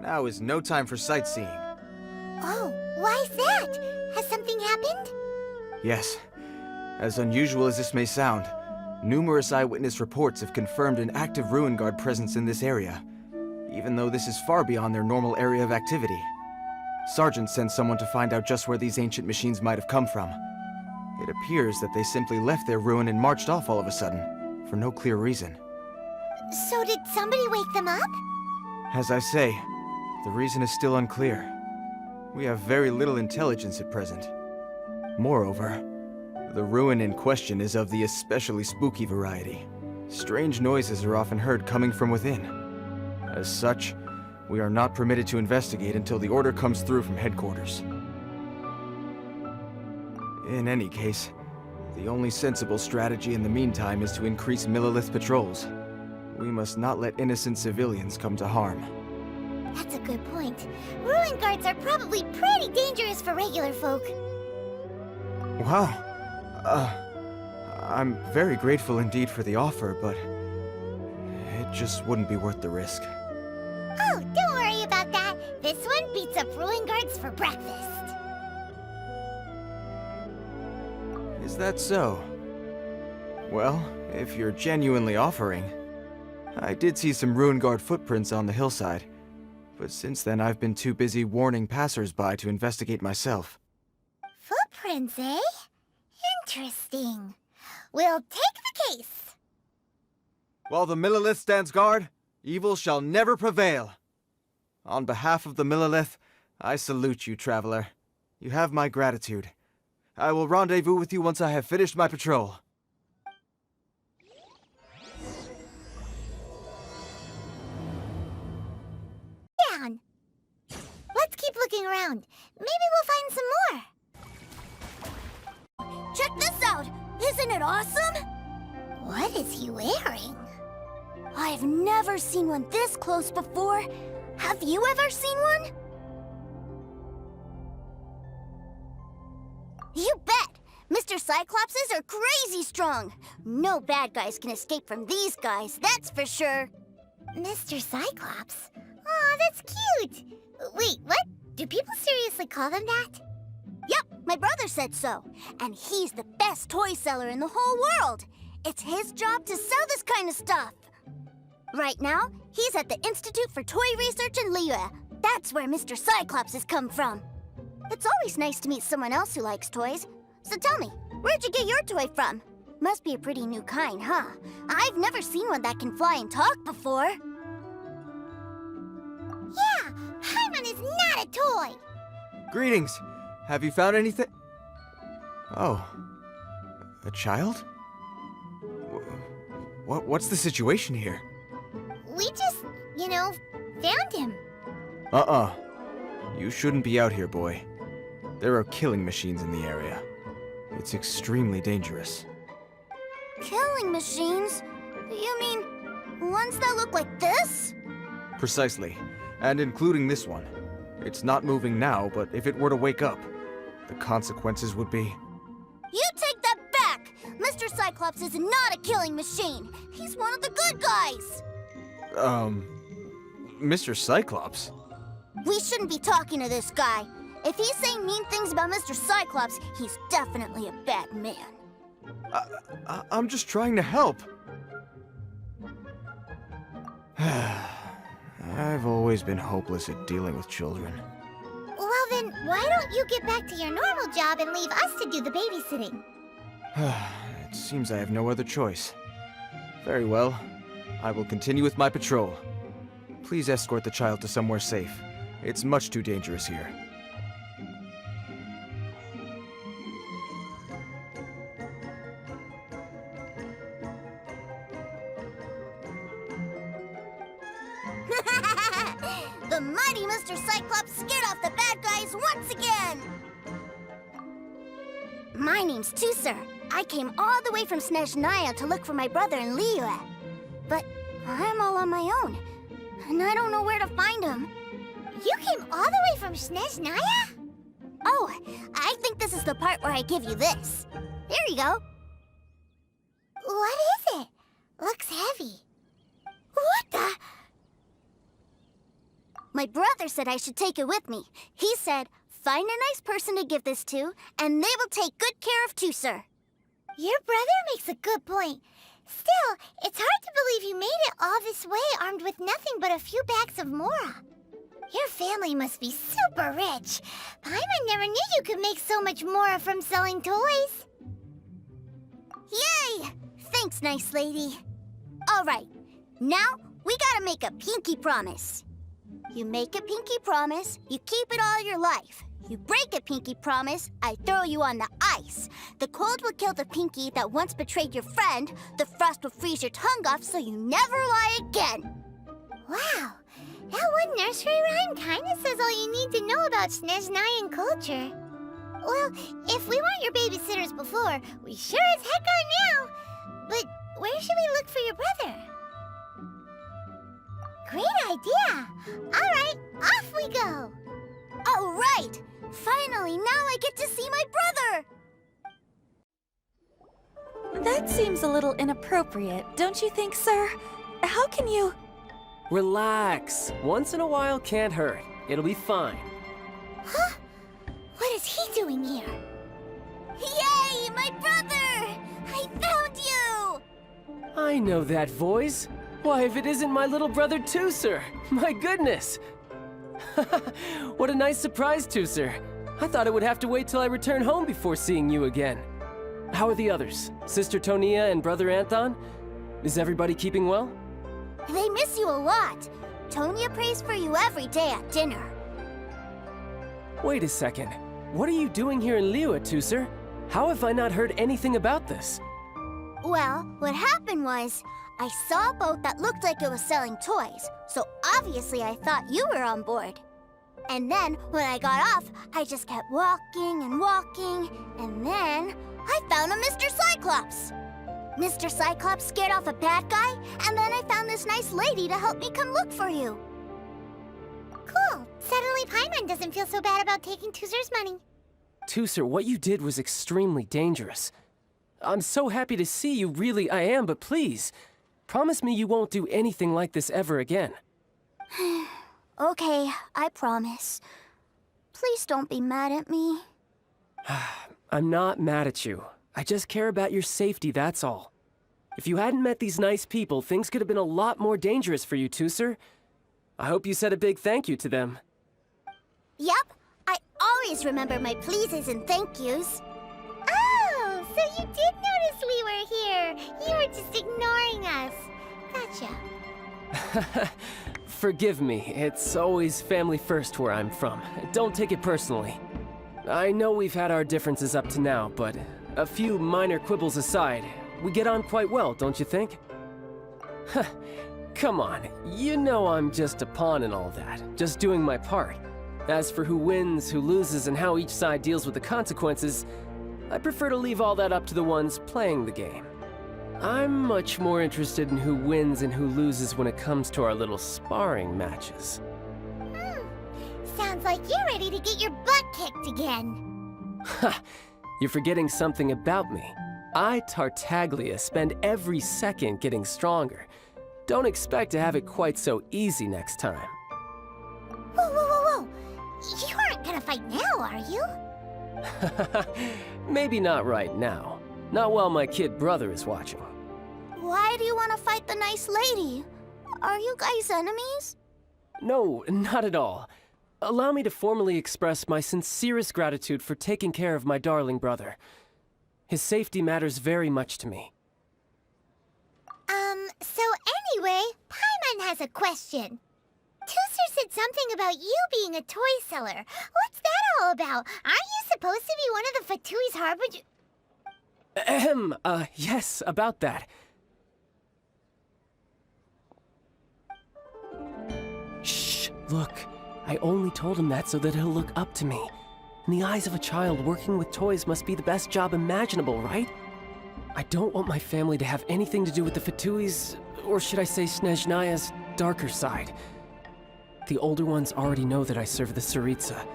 Now is no time for sightseeing. Oh, why's that? Has something happened? Yes. As unusual as this may sound, numerous eyewitness reports have confirmed an active Ruin Guard presence in this area, even though this is far beyond their normal area of activity. Sergeant sent someone to find out just where these ancient machines might have come from. It appears that they simply left their ruin and marched off all of a sudden, for no clear reason. So did somebody wake them up? As I say, the reason is still unclear. We have very little intelligence at present. Moreover, the ruin in question is of the especially spooky variety. Strange noises are often heard coming from within. As such, we are not permitted to investigate until the order comes through from headquarters. In any case, the only sensible strategy in the meantime is to increase Millilith patrols. We must not let innocent civilians come to harm. That's a good point. Ruin guards are probably pretty dangerous for regular folk. Wow. I'm very grateful indeed for the offer, but it just wouldn't be worth the risk. Oh, don't worry about that. This one beats up ruin guards for breakfast. Is that so? Well, if you're genuinely offering. I did see some Ruin Guard footprints on the hillside, but since then I've been too busy warning passers-by to investigate myself. Footprints, eh? Interesting. We'll take the case. While the Millilith stands guard, evil shall never prevail. On behalf of the Millilith, I salute you, traveler. You have my gratitude. I will rendezvous with you once I have finished my patrol. Down. Let's keep looking around. Maybe we'll find some more. Check this out! Isn't it awesome? What is he wearing? I've never seen one this close before. Have you ever seen one? You bet! Mr. Cyclopses are crazy strong. No bad guys can escape from these guys, that's for sure. Mr. Cyclops? Aw, that's cute! Wait, what? Do people seriously call them that? Yep, my brother said so. And he's the best toy seller in the whole world. It's his job to sell this kind of stuff. Right now, he's at the Institute for Toy Research in Liyue. That's where Mr. Cyclops has come from. It's always nice to meet someone else who likes toys. So tell me, where'd you get your toy from? Must be a pretty new kind, huh? I've never seen one that can fly and talk before. Yeah, Paimon is not a toy! Greetings! Have you found anything? Oh. A child? What's the situation here? We just, found him. You shouldn't be out here, boy. There are killing machines in the area. It's extremely dangerous. Killing machines? You mean ones that look like this? Precisely. And including this one. It's not moving now, but if it were to wake up, the consequences would be... You take that back! Mr. Cyclops is not a killing machine. He's one of the good guys. Mr. Cyclops? We shouldn't be talking to this guy. If he's saying mean things about Mr. Cyclops, he's definitely a bad man. I'm just trying to help. I've always been hopeless at dealing with children. Well then, why don't you get back to your normal job and leave us to do the babysitting? It seems I have no other choice. Very well. I will continue with my patrol. Please escort the child to somewhere safe. It's much too dangerous here. The mighty Mr. Cyclops scared off the bad guys once again! My name's Tusser. I came all the way from Snezhnaya to look for my brother in Liyue. But I'm all on my own, and I don't know where to find him. You came all the way from Snezhnaya? Oh, I think this is the part where I give you this. Here you go. What is it? Looks heavy. What the? My brother said I should take it with me. He said, find a nice person to give this to, and they will take good care of Tooser. Your brother makes a good point. Still, it's hard to believe you made it all this way armed with nothing but a few bags of Mora. Your family must be super rich. Paimon never knew you could make so much Mora from selling toys. Yay! Thanks, nice lady. All right, now we gotta make a pinky promise. You make a pinky promise, you keep it all your life. You break a pinky promise, I throw you on the ice. The cold will kill the pinky that once betrayed your friend. The frost will freeze your tongue off so you never lie again. Wow, that one nursery rhyme kinda says all you need to know about Snezhnayan culture. Well, if we weren't your babysitters before, we sure as heck are now. But where should we look for your brother? Great idea! All right, off we go! All right! Finally, now I get to see my brother! That seems a little inappropriate, don't you think, sir? How can you... Relax. Once in a while can't hurt. It'll be fine. Huh? What is he doing here? Yay, my brother! I found you! I know that voice. Why, if it isn't my little brother Tooser! My goodness! What a nice surprise, Tooser. I thought I would have to wait till I return home before seeing you again. How are the others? Sister Tonia and Brother Anthon? Is everybody keeping well? They miss you a lot. Tonia prays for you every day at dinner. Wait a second. What are you doing here in Liyue, Tooser? How have I not heard anything about this? Well, what happened was, I saw a boat that looked like it was selling toys, so obviously I thought you were on board. And then, when I got off, I just kept walking and walking, and then I found a Mr. Cyclops. Mr. Cyclops scared off a bad guy, and then I found this nice lady to help me come look for you. Cool. Suddenly Paimon doesn't feel so bad about taking Tooser's money. Tooser, what you did was extremely dangerous. I'm so happy to see you, really I am, but please, promise me you won't do anything like this ever again. Okay, I promise. Please don't be mad at me. I'm not mad at you. I just care about your safety, that's all. If you hadn't met these nice people, things could have been a lot more dangerous for you, Tooser. I hope you said a big thank you to them. Yep, I always remember my pleases and thank yous. Oh, so you did notice we were here. You were just ignoring us. Gotcha. Forgive me, it's always family first where I'm from. Don't take it personally. I know we've had our differences up to now, but a few minor quibbles aside, we get on quite well, don't you think? Come on, you know I'm just a pawn in all that, just doing my part. As for who wins, who loses, and how each side deals with the consequences, I prefer to leave all that up to the ones playing the game. I'm much more interested in who wins and who loses when it comes to our little sparring matches. Sounds like you're ready to get your butt kicked again. Ha! You're forgetting something about me. I, Tartaglia, spend every second getting stronger. Don't expect to have it quite so easy next time. Whoa, whoa, whoa, whoa! You aren't gonna fight now, are you? Maybe not right now. Not while my kid brother is watching. Why do you want to fight the nice lady? Are you guys enemies? No, not at all. Allow me to formally express my sincerest gratitude for taking care of my darling brother. His safety matters very much to me. So anyway, Paimon has a question. Tooser said something about you being a toy seller. What's that all about? Aren't you supposed to be one of the Fatui's harbinger? Yes, about that. Shh, look. I only told him that so that he'll look up to me. In the eyes of a child, working with toys must be the best job imaginable, right? I don't want my family to have anything to do with the Fatui's, or should I say Snezhnaya's, darker side. The older ones already know that I serve the Tsaritsa,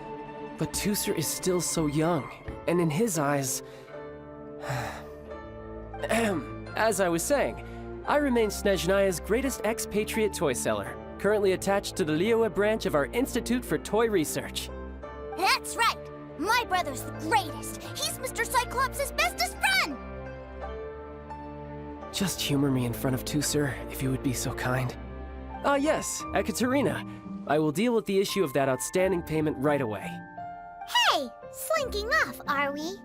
but Tooser is still so young, and in his eyes... As I was saying, I remain Snezhnaya's greatest expatriate toy seller, currently attached to the Liyue branch of our Institute for Toy Research. That's right! My brother's the greatest! He's Mr. Cyclops' bestest friend! Just humor me in front of Tusser, if you would be so kind. Ah, yes, Ekaterina. I will deal with the issue of that outstanding payment right away. Hey, slinking off, are we?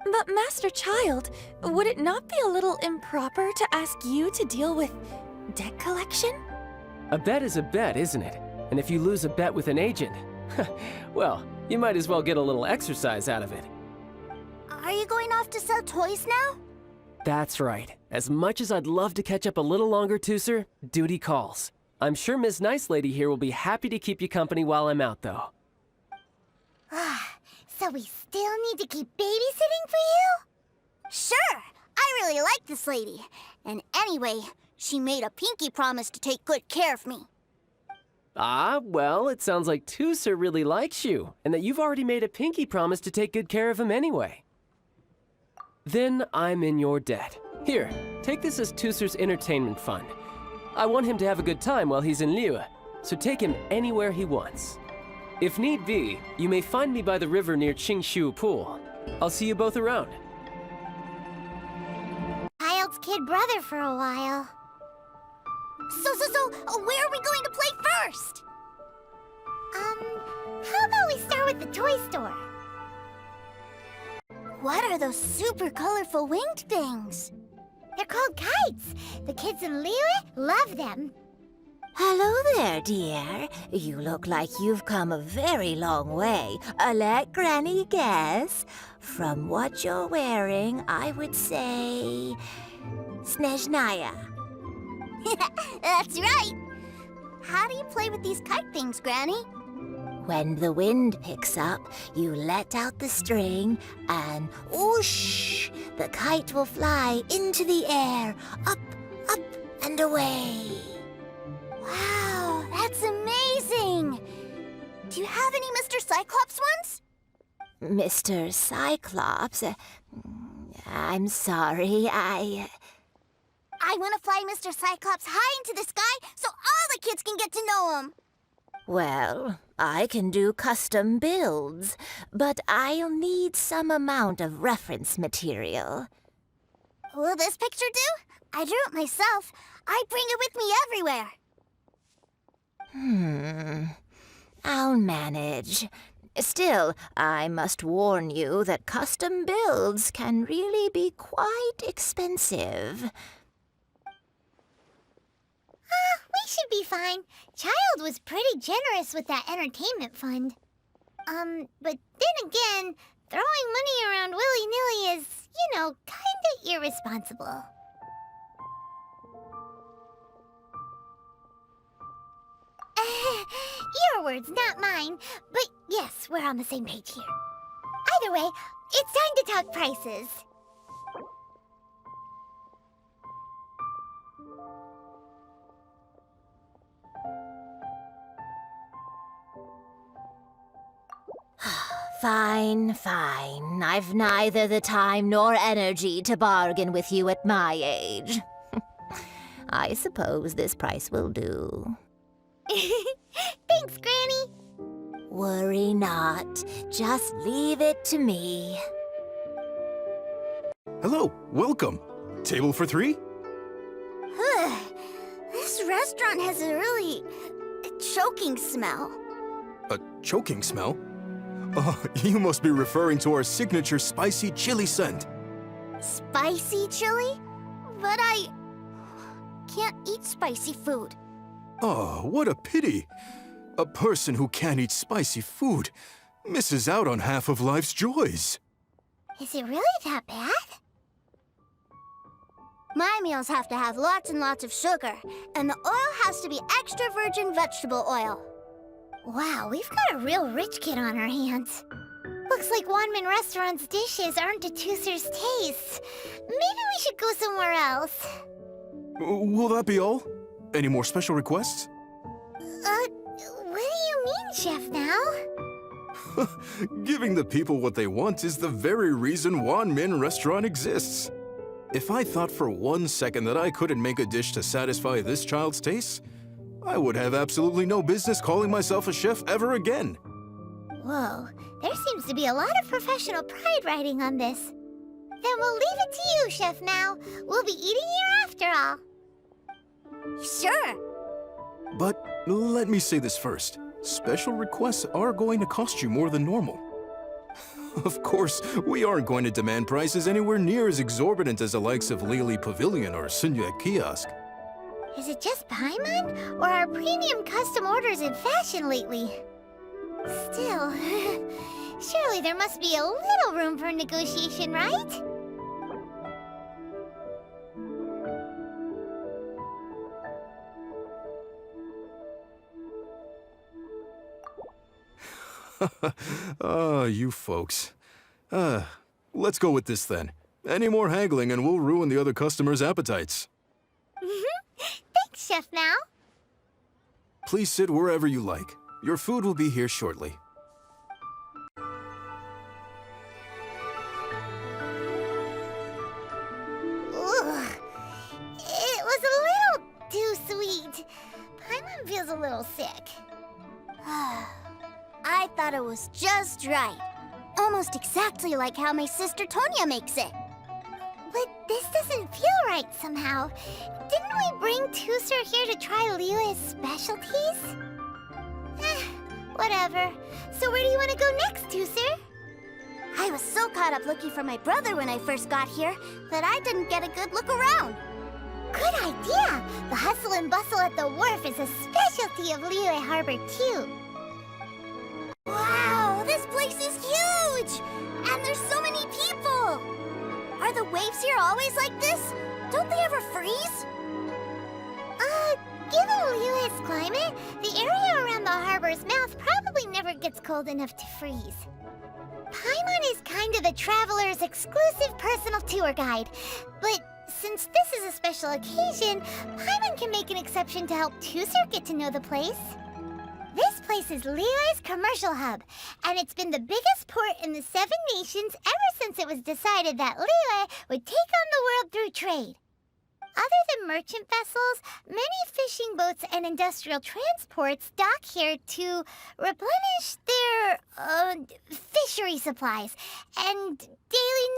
But Master Childe, would it not be a little improper to ask you to deal with debt collection? A bet is a bet, isn't it? And if you lose a bet with an agent, well, you might as well get a little exercise out of it. Are you going off to sell toys now? That's right. As much as I'd love to catch up a little longer, Tusser, duty calls. I'm sure Miss Nice Lady here will be happy to keep you company while I'm out, though. So we still need to keep babysitting for you? Sure! I really like this lady. And anyway, she made a pinky promise to take good care of me. Ah, well, it sounds like Tusser really likes you, and that you've already made a pinky promise to take good care of him anyway. Then I'm in your debt. Here, take this as Tusser's entertainment fund. I want him to have a good time while he's in Liyue, so take him anywhere he wants. If need be, you may find me by the river near Qingshu Pool. I'll see you both around. Childe's kid brother for a while. So, where are we going to play first? How about we start with the toy store? What are those super colorful winged things? They're called kites. The kids in Liyue love them. Hello there, dear. You look like you've come a very long way. Let Granny guess. From what you're wearing, I would say... Snezhnaya. That's right! How do you play with these kite things, Granny? When the wind picks up, you let out the string and whoosh! The kite will fly into the air, up, and away. Wow, that's amazing! Do you have any Mr. Cyclops ones? Mr. Cyclops? I'm sorry, I want to fly Mr. Cyclops high into the sky so all the kids can get to know him. Well, I can do custom builds, but I'll need some amount of reference material. Will this picture do? I drew it myself. I bring it with me everywhere. I'll manage. Still, I must warn you that custom builds can really be quite expensive. We should be fine. Childe was pretty generous with that entertainment fund. But then again, throwing money around willy-nilly is, kinda irresponsible. Your words, not mine. But yes, we're on the same page here. Either way, it's time to talk prices. Fine. I've neither the time nor energy to bargain with you at my age. I suppose this price will do. Thanks, Granny. Worry not. Just leave it to me. Hello, welcome. Table for 3? This restaurant has a really choking smell. A choking smell? Oh, you must be referring to our signature spicy chili scent. Spicy chili? But I can't eat spicy food. Oh, what a pity. A person who can't eat spicy food misses out on half of life's joys. Is it really that bad? My meals have to have lots and lots of sugar, and the oil has to be extra virgin vegetable oil. Wow, we've got a real rich kid on our hands. Looks like Wanmin Restaurant's dishes aren't to Tusser's taste. Maybe we should go somewhere else. Will that be all? Any more special requests? What do you mean, Chef now? Giving the people what they want is the very reason Wanmin Restaurant exists. If I thought for 1 second that I couldn't make a dish to satisfy this child's taste, I would have absolutely no business calling myself a chef ever again. Whoa, there seems to be a lot of professional pride riding on this. Then we'll leave it to you, Chef Mao. We'll be eating here after all. Sure. But let me say this first. Special requests are going to cost you more than normal. Of course, we aren't going to demand prices anywhere near as exorbitant as the likes of Lily Pavilion or Sunya Kiosk. Is it just Paimon, or are premium custom orders in fashion lately? Still, surely there must be a little room for negotiation, right? Ah, you folks. Let's go with this then. Any more haggling and we'll ruin the other customers' appetites. Thanks, Chef Mao. Please sit wherever you like. Your food will be here shortly. Ugh. It was a little too sweet. Paimon feels a little sick. I thought it was just right. Almost exactly like how my sister Tonya makes it. But this doesn't feel right somehow. Didn't we bring Tusser here to try Liyue's specialties? Whatever. So where do you want to go next, Tusser? I was so caught up looking for my brother when I first got here that I didn't get a good look around. Good idea! The hustle and bustle at the wharf is a specialty of Liyue Harbor, too. Wow, this place is huge! And there's so many people! Are the waves here always like this? Don't they ever freeze? Given Liyue's climate, the area around the harbor's mouth probably never gets cold enough to freeze. Paimon is kind of the traveler's exclusive personal tour guide, but since this is a special occasion, Paimon can make an exception to help Tusser get to know the place. This place is Liyue's commercial hub, and it's been the biggest port in the Seven Nations ever since it was decided that Liyue would take on the world through trade. Other than merchant vessels, many fishing boats and industrial transports dock here to replenish their fishery supplies and daily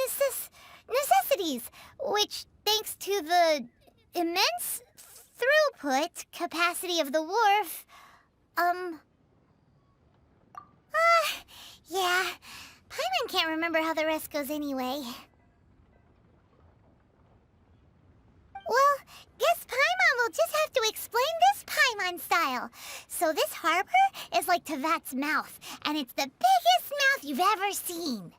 necessities, which, thanks to the immense throughput capacity of the wharf, yeah, Paimon can't remember how the rest goes anyway. Well, guess Paimon will just have to explain this Paimon style. So this harbor is like Tevat's mouth, and it's the biggest mouth you've ever seen.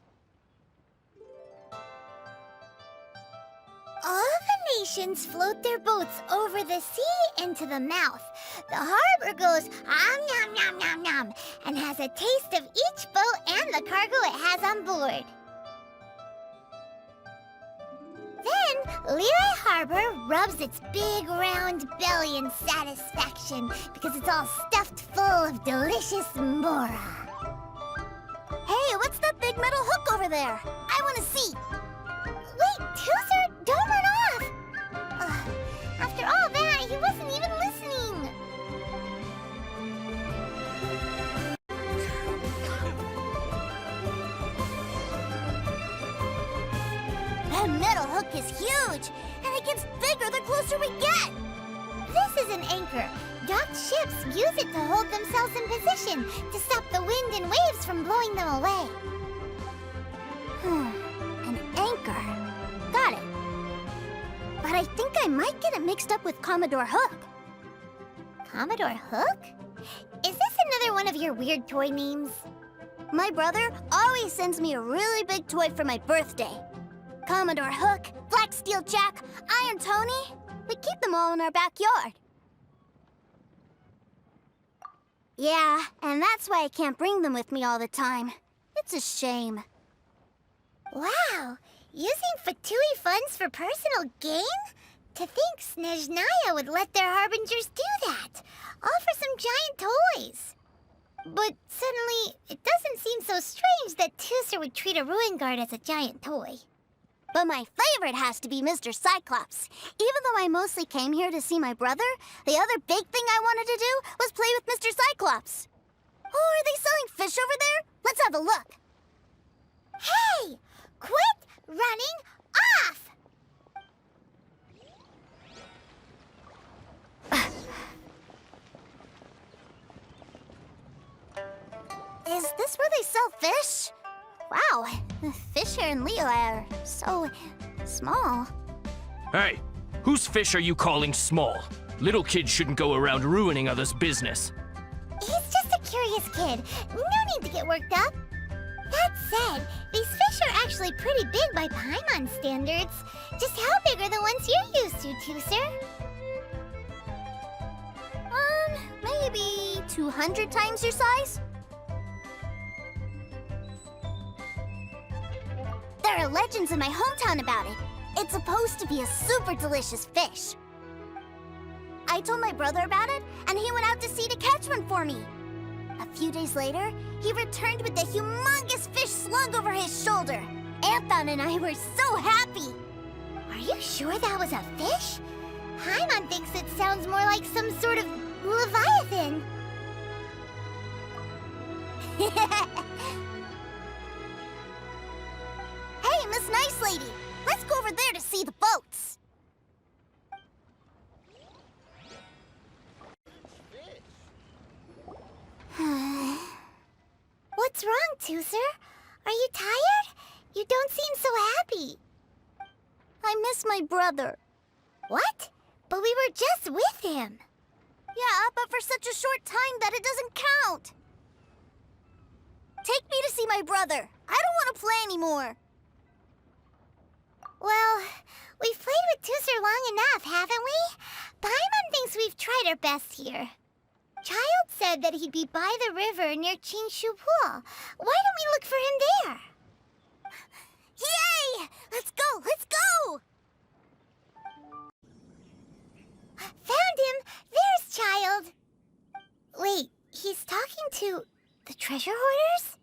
All the nations float their boats over the sea into the mouth. The harbor goes nom nom nom nom and has a taste of each boat and the cargo it has on board. Then, Liyue Harbor rubs its big round belly in satisfaction because it's all stuffed full of delicious mora. Hey, what's that big metal hook over there? I want to see. Wait, Tusser, don't run off! After all that, he wasn't even listening. That metal hook is huge, and it gets bigger the closer we get. This is an anchor. Docked ships use it to hold themselves in position to stop the wind and waves from blowing them away. An anchor. Got it. But I think I might get it mixed up with Commodore Hook. Commodore Hook? Is this another one of your weird toy names? My brother always sends me a really big toy for my birthday. Commodore Hook, Black Steel Jack, Iron Tony. We keep them all in our backyard. Yeah, and that's why I can't bring them with me all the time. It's a shame. Wow! Using Fatui funds for personal gain? To think Snezhnaya would let their harbingers do that, all for some giant toys. But suddenly, it doesn't seem so strange that Tusser would treat a ruin guard as a giant toy. But my favorite has to be Mr. Cyclops. Even though I mostly came here to see my brother, the other big thing I wanted to do was play with Mr. Cyclops. Oh, are they selling fish over there? Let's have a look. Hey! Quit running off! Is this where they sell fish? Wow, the fish here in Leo are so small. Hey, whose fish are you calling small? Little kids shouldn't go around ruining others' business. He's just a curious kid. No need to get worked up. That said, these fish are actually pretty big by Paimon standards. Just how big are the ones you're used to, Tooser? Maybe 200 times your size? There are legends in my hometown about it. It's supposed to be a super delicious fish. I told my brother about it, and he went out to sea to catch one for me. A few days later, he returned with a humongous fish slung over his shoulder. Anthon and I were so happy. Are you sure that was a fish? Paimon thinks it sounds more like some sort of leviathan. Hey, Miss Nice Lady, let's go over there to see the boats. What's wrong, Tooser? Are you tired? You don't seem so happy. I miss my brother. What? But we were just with him. Yeah, but for such a short time that it doesn't count. Take me to see my brother. I don't want to play anymore. Well, we've played with Tooser long enough, haven't we? Paimon thinks we've tried our best here. Childe said that he'd be by the river near Qingshu Pool. Why don't we look for him there? Yay! Let's go! Let's go! Found him! There's Childe! Wait, he's talking to the treasure hoarders?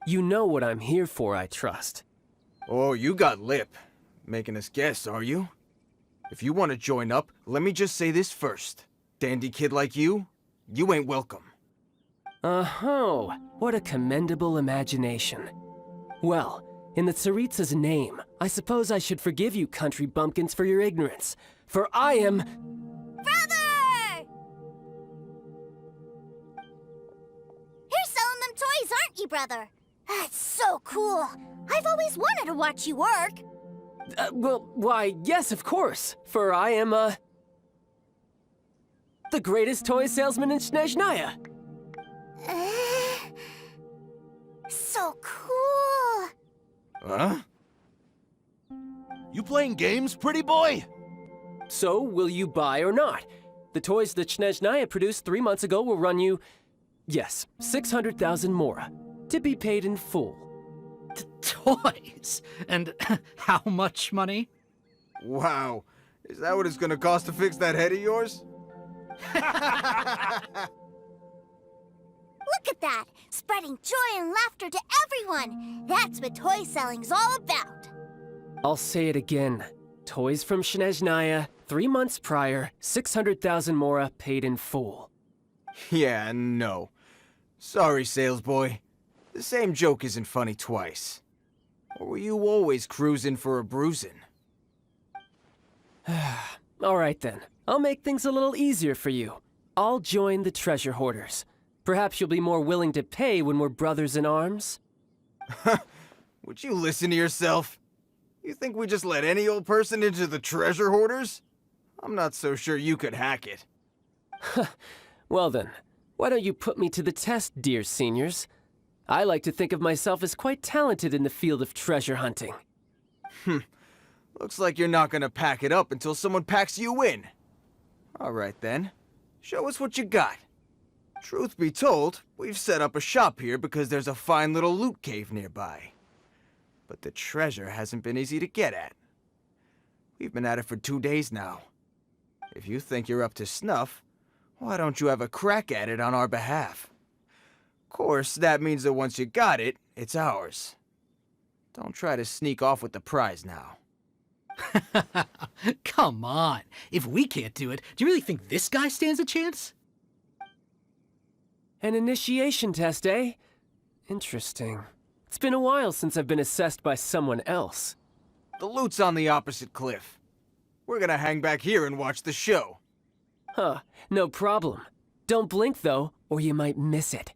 You know what I'm here for, I trust. Oh, you got lip. Making us guess, are you? If you want to join up, let me just say this first. Dandy kid like you ain't welcome. Oh, what a commendable imagination. Well, in the Tsaritsa's name, I suppose I should forgive you country bumpkins for your ignorance. For I am... Brother! You're selling them toys, aren't you, brother? That's so cool. I've always wanted to watch you work. Well, why, yes, of course. For I am, the greatest toy salesman in Snezhnaya. So cool. Huh? You playing games, pretty boy? So, will you buy or not? The toys that Snezhnaya produced 3 months ago will run you, yes, 600,000 mora, to be paid in full. Toys? And how much money? Wow. Is that what it's gonna cost to fix that head of yours? Look at that! Spreading joy and laughter to everyone! That's what toy selling's all about! I'll say it again. Toys from Snezhnaya, 3 months prior, 600,000 mora paid in full. Yeah, no. Sorry, sales boy. The same joke isn't funny twice. Or were you always cruising for a bruising? All right then. I'll make things a little easier for you. I'll join the treasure hoarders. Perhaps you'll be more willing to pay when we're brothers in arms? Would you listen to yourself? You think we just let any old person into the treasure hoarders? I'm not so sure you could hack it. Well then, why don't you put me to the test, dear seniors? I like to think of myself as quite talented in the field of treasure hunting. Looks like you're not gonna pack it up until someone packs you in. All right then, show us what you got. Truth be told, we've set up a shop here because there's a fine little loot cave nearby. But the treasure hasn't been easy to get at. We've been at it for 2 days now. If you think you're up to snuff, why don't you have a crack at it on our behalf? Of course, that means that once you got it, it's ours. Don't try to sneak off with the prize now. Come on. If we can't do it, do you really think this guy stands a chance? An initiation test, eh? Interesting. It's been a while since I've been assessed by someone else. The loot's on the opposite cliff. We're gonna hang back here and watch the show. Huh, no problem. Don't blink, though, or you might miss it.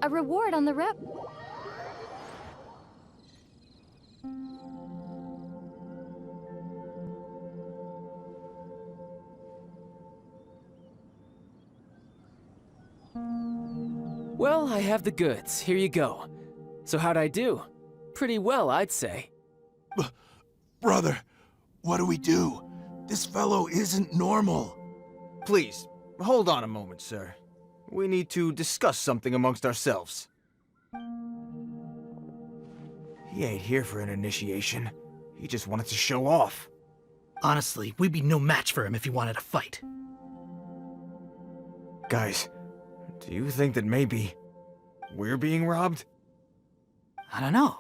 A reward on the road. Well, I have the goods. Here you go. So how'd I do? Pretty well, I'd say. Brother, what do we do? This fellow isn't normal. Please, hold on a moment, sir. We need to discuss something amongst ourselves. He ain't here for an initiation. He just wanted to show off. Honestly, we'd be no match for him if he wanted to fight. Guys, do you think that maybe we're being robbed? I don't know.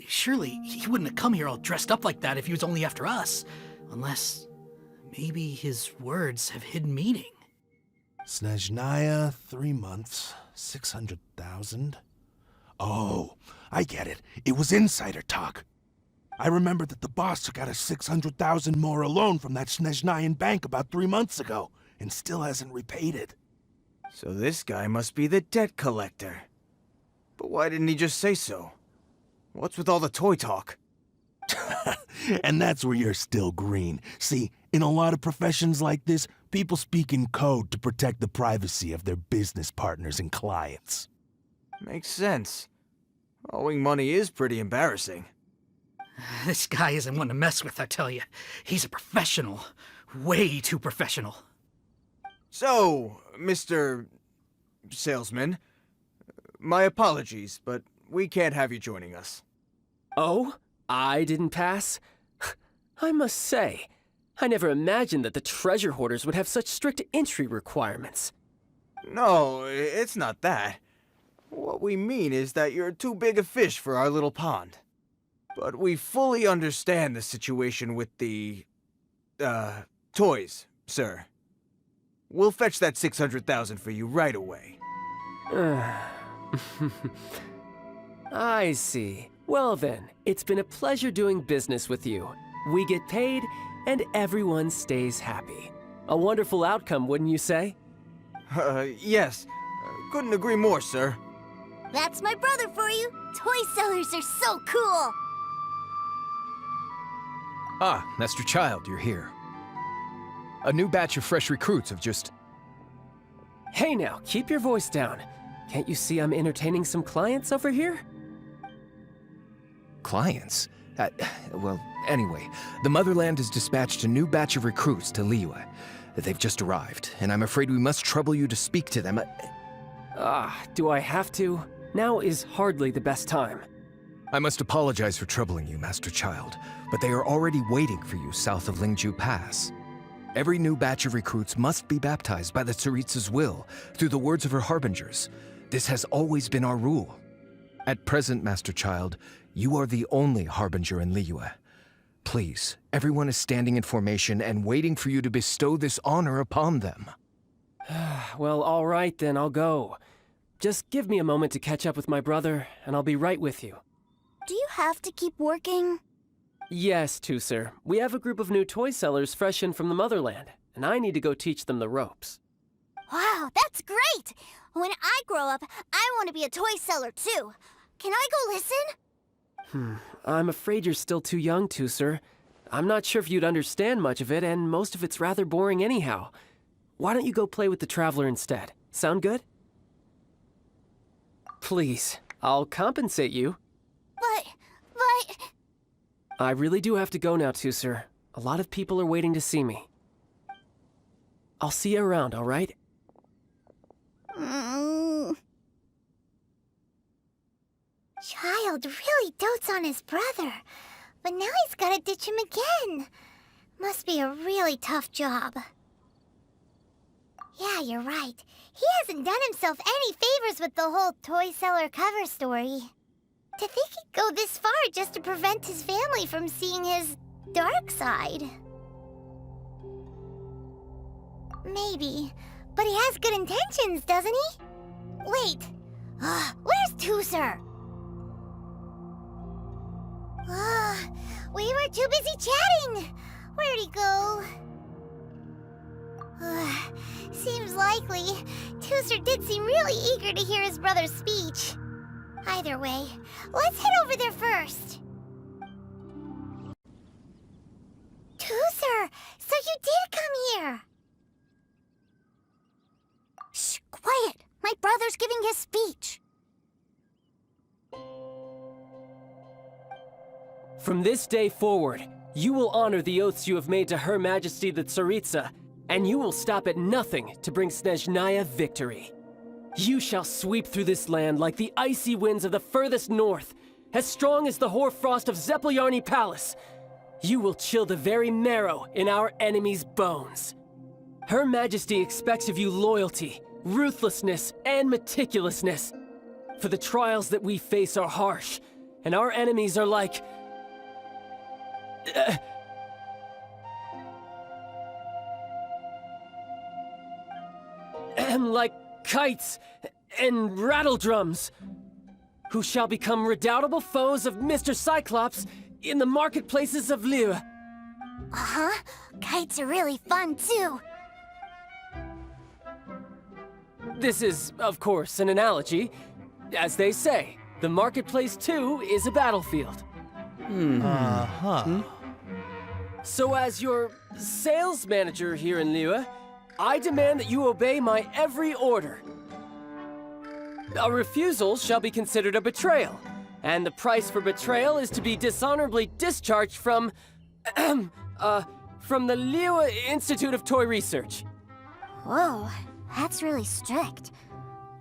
Surely he wouldn't have come here all dressed up like that if he was only after us. Unless maybe his words have hidden meaning. Snezhnaya, 3 months, 600,000. Oh, I get it. It was insider talk. I remember that the boss took out a 600,000 more loan from that Snezhnayan bank about 3 months ago, and still hasn't repaid it. So this guy must be the debt collector. But why didn't he just say so? What's with all the toy talk? And that's where you're still green. See, in a lot of professions like this, people speak in code to protect the privacy of their business partners and clients. Makes sense. Owing money is pretty embarrassing. This guy isn't one to mess with, I tell you. He's a professional. Way too professional. So, Mr. Salesman, my apologies, but we can't have you joining us. Oh? I didn't pass? I must say, I never imagined that the treasure hoarders would have such strict entry requirements. No, it's not that. What we mean is that you're too big a fish for our little pond. But we fully understand the situation with the, toys, sir. We'll fetch that 600,000 for you right away. I see. Well then, it's been a pleasure doing business with you. We get paid, and everyone stays happy. A wonderful outcome, wouldn't you say? Yes. Couldn't agree more, sir. That's my brother for you. Toy sellers are so cool. Ah, Master Childe, you're here. A new batch of fresh recruits have just... Hey now, keep your voice down. Can't you see I'm entertaining some clients over here? Clients? Well, anyway, the Motherland has dispatched a new batch of recruits to Liyue. They've just arrived, and I'm afraid we must trouble you to speak to them. Do I have to? Now is hardly the best time. I must apologize for troubling you, Master Childe, but they are already waiting for you south of Lingju Pass. Every new batch of recruits must be baptized by the Tsaritsa's will, through the words of her harbingers. This has always been our rule. At present, Master Childe, you are the only harbinger in Liyue. Please, everyone is standing in formation and waiting for you to bestow this honor upon them. Well, all right then, I'll go. Just give me a moment to catch up with my brother, and I'll be right with you. Do you have to keep working? Yes, Sir. We have a group of new toy sellers fresh in from the Motherland, and I need to go teach them the ropes. Wow, that's great! When I grow up, I want to be a toy seller too. Can I go listen? I'm afraid you're still too young to, sir. I'm not sure if you'd understand much of it, and most of it's rather boring anyhow. Why don't you go play with the Traveler instead? Sound good? Please, I'll compensate you. But... I really do have to go now too, sir. A lot of people are waiting to see me. I'll see you around, all right? Child really dotes on his brother, but now he's gotta ditch him again. Must be a really tough job. Yeah, you're right. He hasn't done himself any favors with the whole toy seller cover story. To think he'd go this far just to prevent his family from seeing his dark side. Maybe, but he has good intentions, doesn't he? Wait, where's Tooser? We were too busy chatting. Where'd he go? Seems likely. Tooser did seem really eager to hear his brother's speech. Either way, let's head over there first. Tooser, so you did come here. Shh, quiet! My brother's giving his speech. From this day forward, you will honor the oaths you have made to Her Majesty the Tsaritsa, and you will stop at nothing to bring Snezhnaya victory. You shall sweep through this land like the icy winds of the furthest north, as strong as the hoarfrost of Zepelyarny Palace. You will chill the very marrow in our enemies' bones. Her Majesty expects of you loyalty, ruthlessness, and meticulousness. For the trials that we face are harsh, and our enemies are like... like kites and rattledrums, who shall become redoubtable foes of Mr. Cyclops in the marketplaces of Liyue. Uh-huh. Kites are really fun, too. This is, of course, an analogy. As they say, the marketplace, too, is a battlefield. So as your sales manager here in Liyue, I demand that you obey my every order. A refusal shall be considered a betrayal, and the price for betrayal is to be dishonorably discharged from the Liyue Institute of Toy Research. Whoa, that's really strict.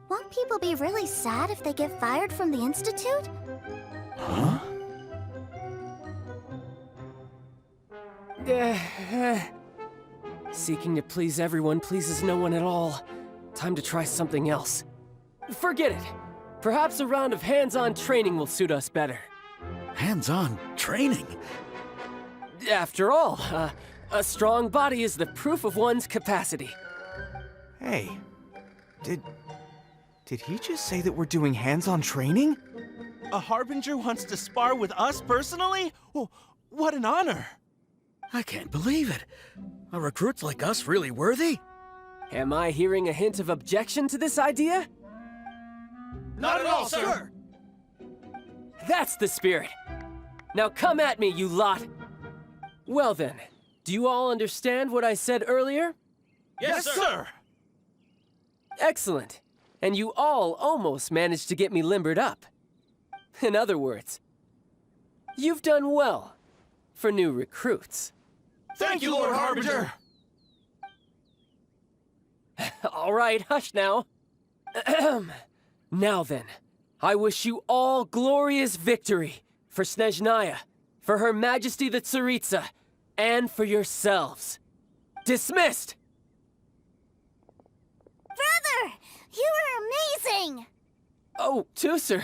Won't people be really sad if they get fired from the Institute? Huh? Seeking to please everyone pleases no one at all. Time to try something else. Forget it. Perhaps a round of hands-on training will suit us better. Hands-on training? After all, a strong body is the proof of one's capacity. Hey, did he just say that we're doing hands-on training? A Harbinger wants to spar with us personally? Oh, what an honor! I can't believe it. Are recruits like us really worthy? Am I hearing a hint of objection to this idea? Not at all, sir! That's the spirit! Now come at me, you lot! Well then, do you all understand what I said earlier? Yes, sir! Excellent. And you all almost managed to get me limbered up. In other words, you've done well for new recruits. Thank you, Lord Harbinger! All right, hush now. Now then, I wish you all glorious victory for Snezhnaya, for Her Majesty the Tsaritsa, and for yourselves. Dismissed! Brother! You are amazing! Oh, Tooser,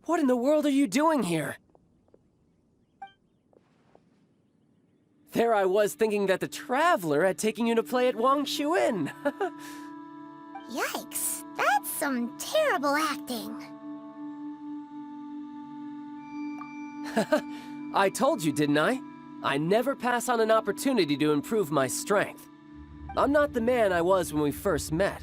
what in the world are you doing here? There I was thinking that the Traveler had taken you to play at Wangshuin. Yikes, that's some terrible acting. I told you, didn't I? I never pass on an opportunity to improve my strength. I'm not the man I was when we first met.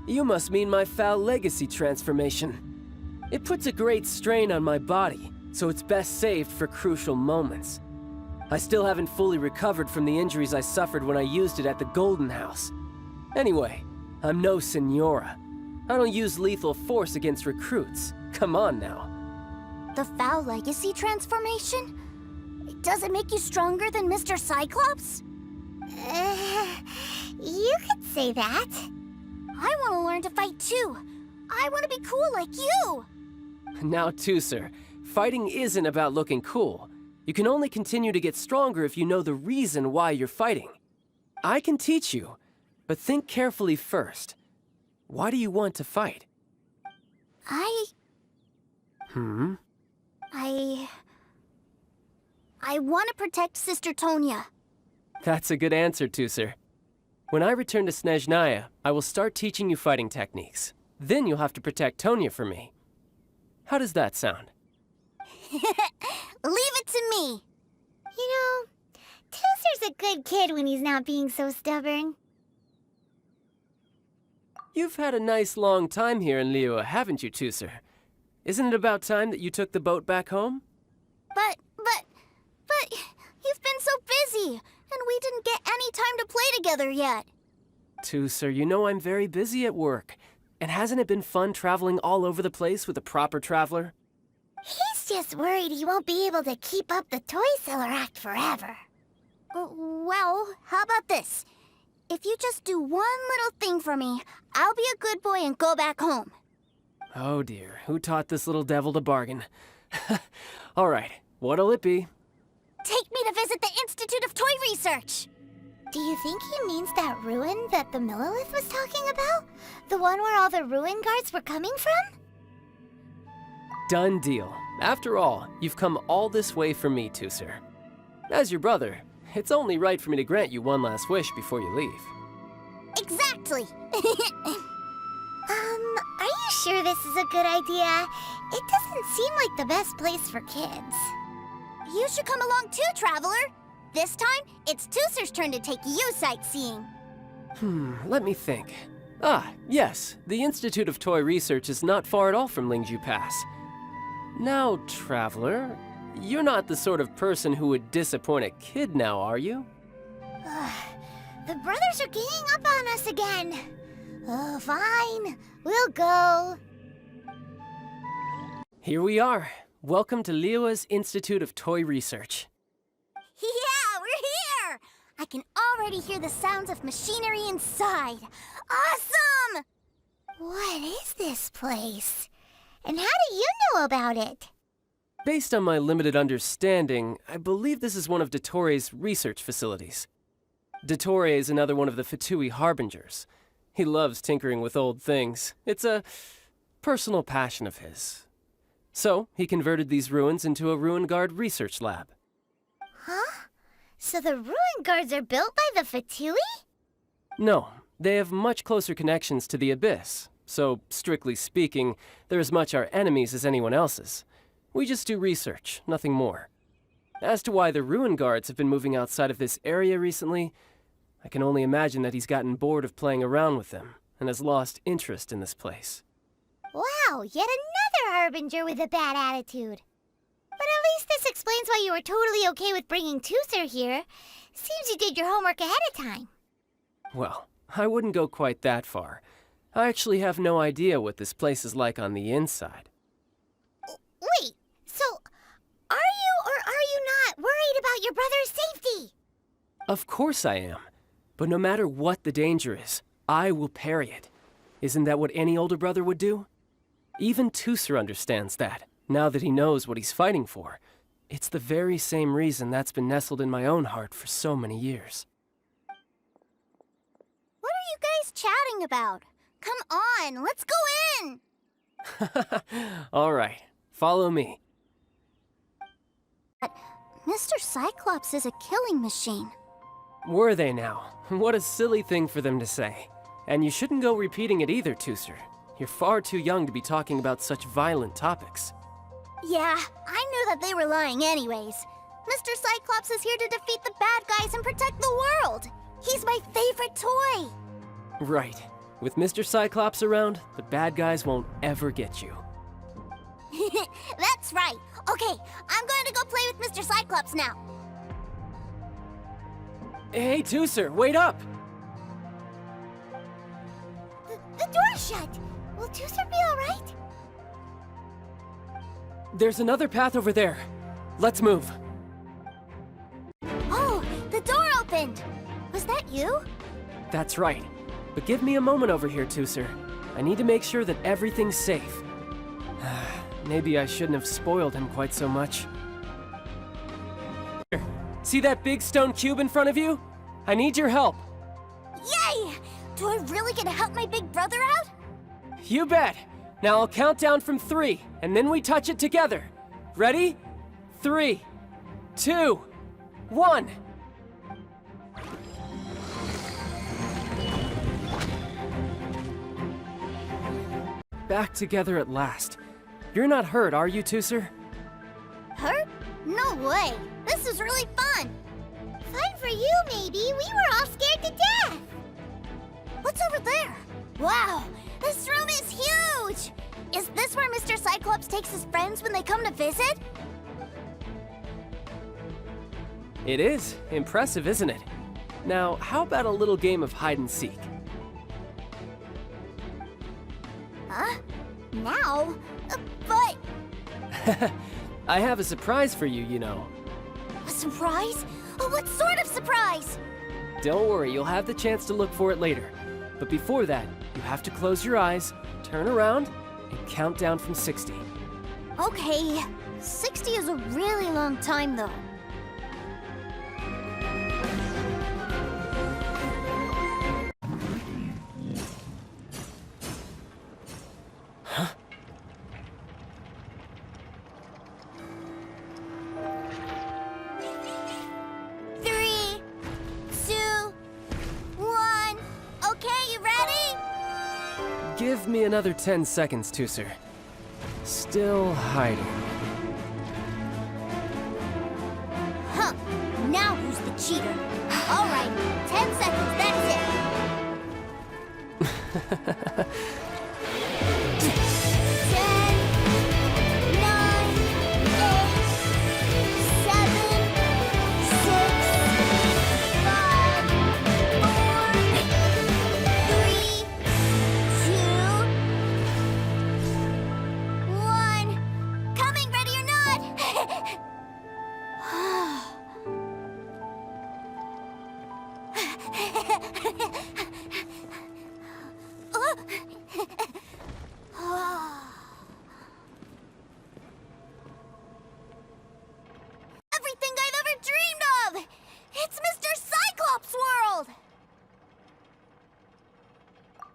You must mean my foul legacy transformation. It puts a great strain on my body, so it's best saved for crucial moments. I still haven't fully recovered from the injuries I suffered when I used it at the Golden House. Anyway, I'm no Senora. I don't use lethal force against recruits. Come on now. The foul legacy transformation? Does it make you stronger than Mr. Cyclops? You could say that. I want to learn to fight too. I want to be cool like you. Now, Tooser, fighting isn't about looking cool. You can only continue to get stronger if you know the reason why you're fighting. I can teach you, but think carefully first. Why do you want to fight? I want to protect Sister Tonya. That's a good answer, Tooser. When I return to Snezhnaya, I will start teaching you fighting techniques. Then you'll have to protect Tonya for me. How does that sound? Leave it to me. You know, Tooser's a good kid when he's not being so stubborn. You've had a nice long time here in Liyue, haven't you, Tooser? Isn't it about time that you took the boat back home? But you've been so busy, and we didn't get any time to play together yet. Tooser, you know I'm very busy at work. And hasn't it been fun traveling all over the place with a proper traveler? He's just worried he won't be able to keep up the toy seller act forever. Well, how about this? If you just do one little thing for me, I'll be a good boy and go back home. Oh dear, who taught this little devil to bargain? All right, what'll it be? Take me to visit the Institute of Toy Research. Do you think he means that ruin that the Millilith was talking about? The one where all the ruin guards were coming from? Done deal. After all, you've come all this way for me, Tooser. As your brother, it's only right for me to grant you one last wish before you leave. Exactly. Are you sure this is a good idea? It doesn't seem like the best place for kids. You should come along too, Traveler. This time, it's Tooser's turn to take you sightseeing. Let me think. Ah, yes, the Institute of Toy Research is not far at all from Lingju Pass. Now, Traveler, you're not the sort of person who would disappoint a kid now, are you? The brothers are ganging up on us again. Oh, fine. We'll go. Here we are. Welcome to Liyue's Institute of Toy Research. Yeah, we're here! I can already hear the sounds of machinery inside. Awesome! What is this place? And how do you know about it? Based on my limited understanding, I believe this is one of Dottoro's research facilities. Dottore is another one of the Fatui Harbingers. He loves tinkering with old things. It's a personal passion of his. So, he converted these ruins into a Ruin Guard research lab. Huh? So the ruin guards are built by the Fatui? No, they have much closer connections to the Abyss. So, strictly speaking, they're as much our enemies as anyone else's. We just do research, nothing more. As to why the Ruin Guards have been moving outside of this area recently, I can only imagine that he's gotten bored of playing around with them and has lost interest in this place. Wow, yet another Harbinger with a bad attitude. But at least this explains why you were totally okay with bringing Tooser here. Seems you did your homework ahead of time. Well, I wouldn't go quite that far. I actually have no idea what this place is like on the inside. Wait, so are you or are you not worried about your brother's safety? Of course I am. But no matter what the danger is, I will parry it. Isn't that what any older brother would do? Even Tooser understands that, now that he knows what he's fighting for. It's the very same reason that's been nestled in my own heart for so many years. What are you guys chatting about? Come on, let's go in! All right, follow me. Mr. Cyclops is a killing machine. Were they now? What a silly thing for them to say. And you shouldn't go repeating it either, Tooser. You're far too young to be talking about such violent topics. Yeah, I knew that they were lying anyways. Mr. Cyclops is here to defeat the bad guys and protect the world. He's my favorite toy. Right. With Mr. Cyclops around, the bad guys won't ever get you. That's right. Okay, I'm going to go play with Mr. Cyclops now. Hey, Tooser, wait up! The door's shut. Will Tooser be alright? There's another path over there. Let's move. Oh, the door opened. Was that you? That's right. But give me a moment over here, Tooser. I need to make sure that everything's safe. Maybe I shouldn't have spoiled him quite so much. Here, see that big stone cube in front of you? I need your help. Yay! Do I really get to help my big brother out? You bet. Now I'll count down from 3, and then we touch it together. Ready? 3, 2, 1. Back together at last. You're not hurt, are you, Tooser? Hurt? No way. This is really fun. Fun for you, maybe. We were all scared to death. What's over there? Wow, this room is huge. Is this where Mr. Cyclops takes his friends when they come to visit? It is. Impressive, isn't it? Now, how about a little game of hide and seek? Huh? Now? But... I have a surprise for you, you know. A surprise? What sort of surprise? Don't worry, you'll have the chance to look for it later. But before that, you have to close your eyes, turn around, and count down from 60. Okay, 60 is a really long time though. Huh? Three, 2, 1. Okay, you ready? Give me another 10 seconds, Tooser. Still hiding. Huh. Now who's the cheater? All right, 10 seconds, that's it. 10, 9, 8, 7, 6, 5, 4, 3, 2, 1. Coming, ready or not? Everything I've ever dreamed of! It's Mr. Cyclops' world!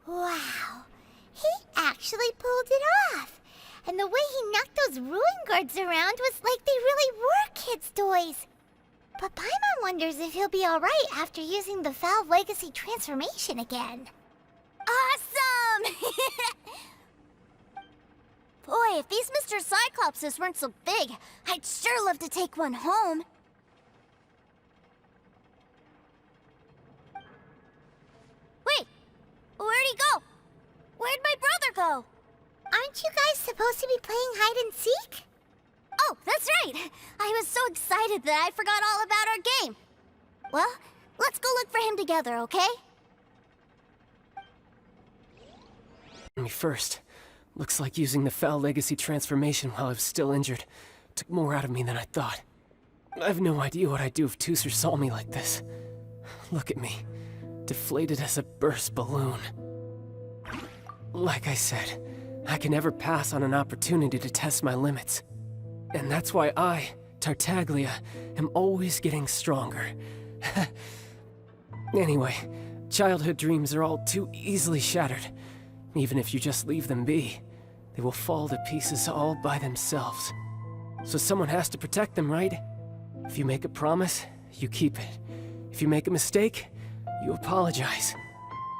Wow. He actually pulled it off. And the way he knocked those ruin guards around was like they really were kids' toys. But Paimon wonders if he'll be alright after using the Valve Legacy transformation again. Awesome! Boy, if these Mr. Cyclopses weren't so big, I'd sure love to take one home. Wait, where'd he go? Where'd my brother go? Aren't you guys supposed to be playing hide and seek? Oh, that's right! I was so excited that I forgot all about our game. Well, let's go look for him together, okay? Me first. Looks like using the Foul Legacy transformation while I was still injured took more out of me than I thought. I have no idea what I'd do if Tooser saw me like this. Look at me. Deflated as a burst balloon. Like I said, I can never pass on an opportunity to test my limits. And that's why I, Tartaglia, am always getting stronger. Anyway, childhood dreams are all too easily shattered. Even if you just leave them be, they will fall to pieces all by themselves. So someone has to protect them, right? If you make a promise, you keep it. If you make a mistake, you apologize.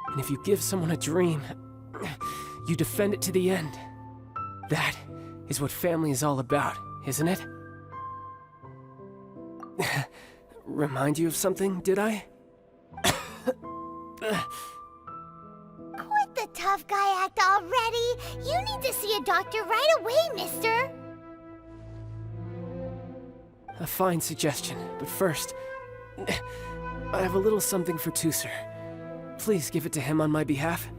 And if you give someone a dream, you defend it to the end. That is what family is all about, isn't it? Remind you of something, did I? Quit the tough guy act already! You need to see a doctor right away, mister! A fine suggestion, but first, I have a little something for Tusser. Please give it to him on my behalf.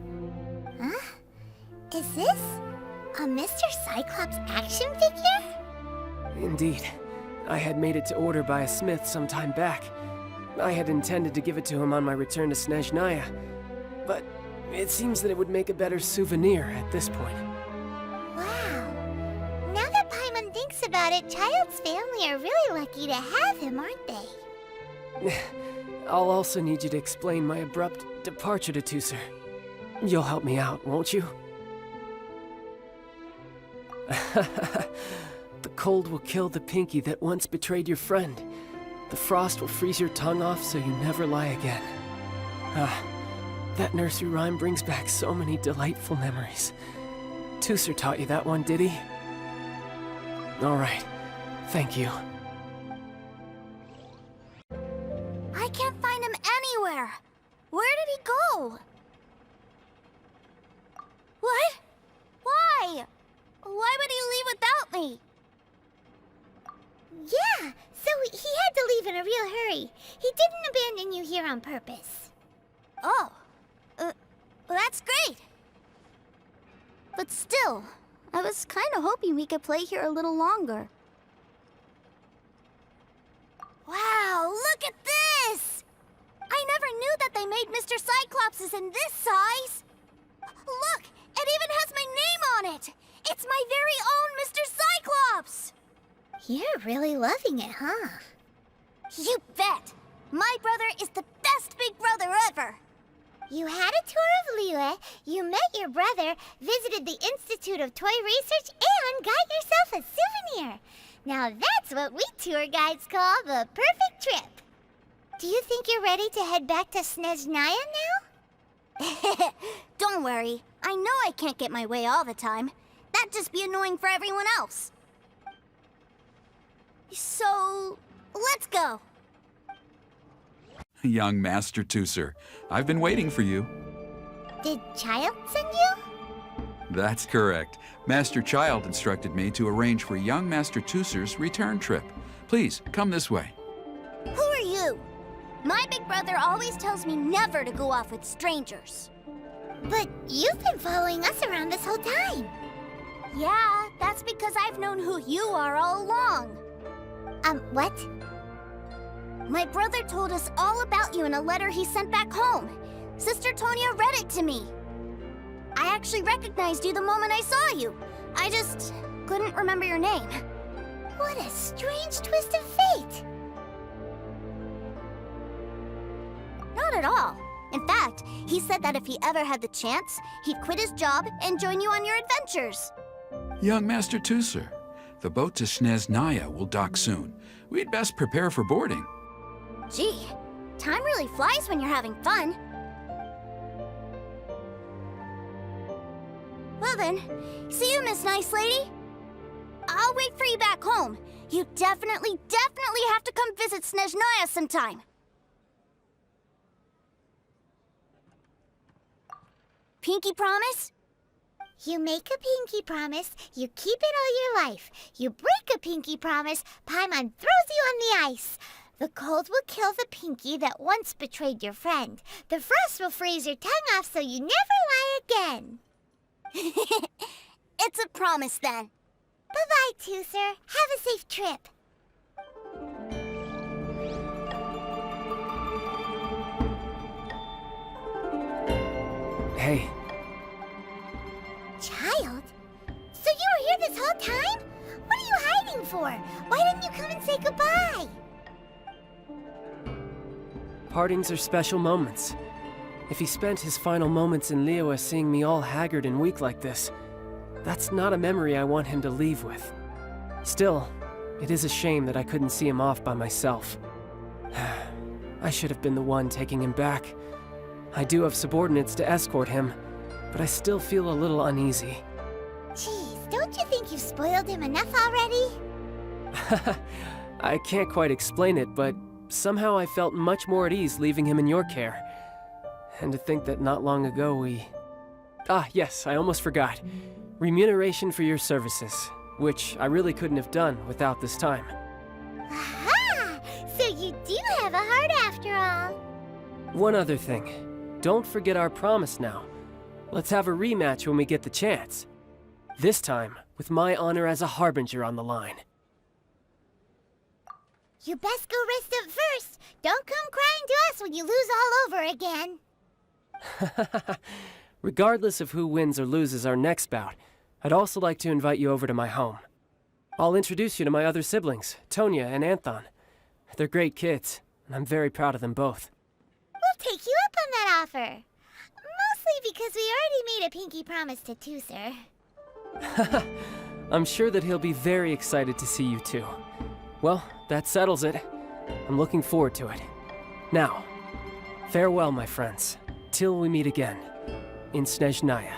Huh? Is this a Mr. Cyclops action figure? Indeed. I had made it to order by a smith some time back. I had intended to give it to him on my return to Snezhnaya, but it seems that it would make a better souvenir at this point. Wow. Now that Paimon thinks about it, Childe's family are really lucky to have him, aren't they? I'll also need you to explain my abrupt departure to Tusser. You'll help me out, won't you? The cold will kill the pinky that once betrayed your friend. The frost will freeze your tongue off so you never lie again. Ah, that nursery rhyme brings back so many delightful memories. Tusser taught you that one, did he? All right, thank you. I can't find him anywhere. Where did he go? What? Why? Why would he leave without me? Yeah, so he had to leave in a real hurry. He didn't abandon you here on purpose. Oh. Well, that's great. But still, I was kind of hoping we could play here a little longer. Wow, look at this! I never knew that they made Mr. Cyclopses in this size. Look, it even has my name on it. It's my very own Mr. Cyclops! You're really loving it, huh? You bet! My brother is the best big brother ever! You had a tour of Liyue, you met your brother, visited the Institute of Toy Research, and got yourself a souvenir. Now that's what we tour guides call the perfect trip. Do you think you're ready to head back to Snezhnaya now? Don't worry. I know I can't get my way all the time. That'd just be annoying for everyone else. So, let's go. Young Master Tusser, I've been waiting for you. Did Childe send you? That's correct. Master Childe instructed me to arrange for young Master Tusser's return trip. Please, come this way. Who are you? My big brother always tells me never to go off with strangers. But you've been following us around this whole time. Yeah, that's because I've known who you are all along. What? My brother told us all about you in a letter he sent back home. Sister Tonia read it to me. I actually recognized you the moment I saw you. I just couldn't remember your name. What a strange twist of fate. Not at all. In fact, he said that if he ever had the chance, he'd quit his job and join you on your adventures. Young Master Tusser, the boat to Snezhnaya will dock soon. We'd best prepare for boarding. Gee, time really flies when you're having fun. Well then, see you, Miss Nice Lady. I'll wait for you back home. You definitely have to come visit Snezhnaya sometime. Pinky promise? You make a pinky promise, you keep it all your life. You break a pinky promise, Paimon throws you on the ice. The cold will kill the pinky that once betrayed your friend. The frost will freeze your tongue off so you never lie again. It's a promise then. Bye-bye, Tusser. Have a safe trip. Hey. Childe? So you were here this whole time? What are you hiding for? Why didn't you come and say goodbye? Partings are special moments. If he spent his final moments in Liyue seeing me all haggard and weak like this, that's not a memory I want him to leave with. Still, it is a shame that I couldn't see him off by myself. I should have been the one taking him back. I do have subordinates to escort him, but I still feel a little uneasy. Jeez, don't you think you've spoiled him enough already? I can't quite explain it, but somehow I felt much more at ease leaving him in your care. And to think that not long ago we... Ah, yes, I almost forgot. Remuneration for your services, which I really couldn't have done without this time. Aha! So you do have a heart after all. One other thing. Don't forget our promise now. Let's have a rematch when we get the chance. This time, with my honor as a harbinger on the line. You best go rest up first. Don't come crying to us when you lose all over again. Regardless of who wins or loses our next bout, I'd also like to invite you over to my home. I'll introduce you to my other siblings, Tonya and Anthon. They're great kids, and I'm very proud of them both. We'll take you up on that offer. Mostly because we already made a pinky promise to Tooser. I'm sure that he'll be very excited to see you too. Well, that settles it. I'm looking forward to it. Now, farewell, my friends, till we meet again in Snezhnaya.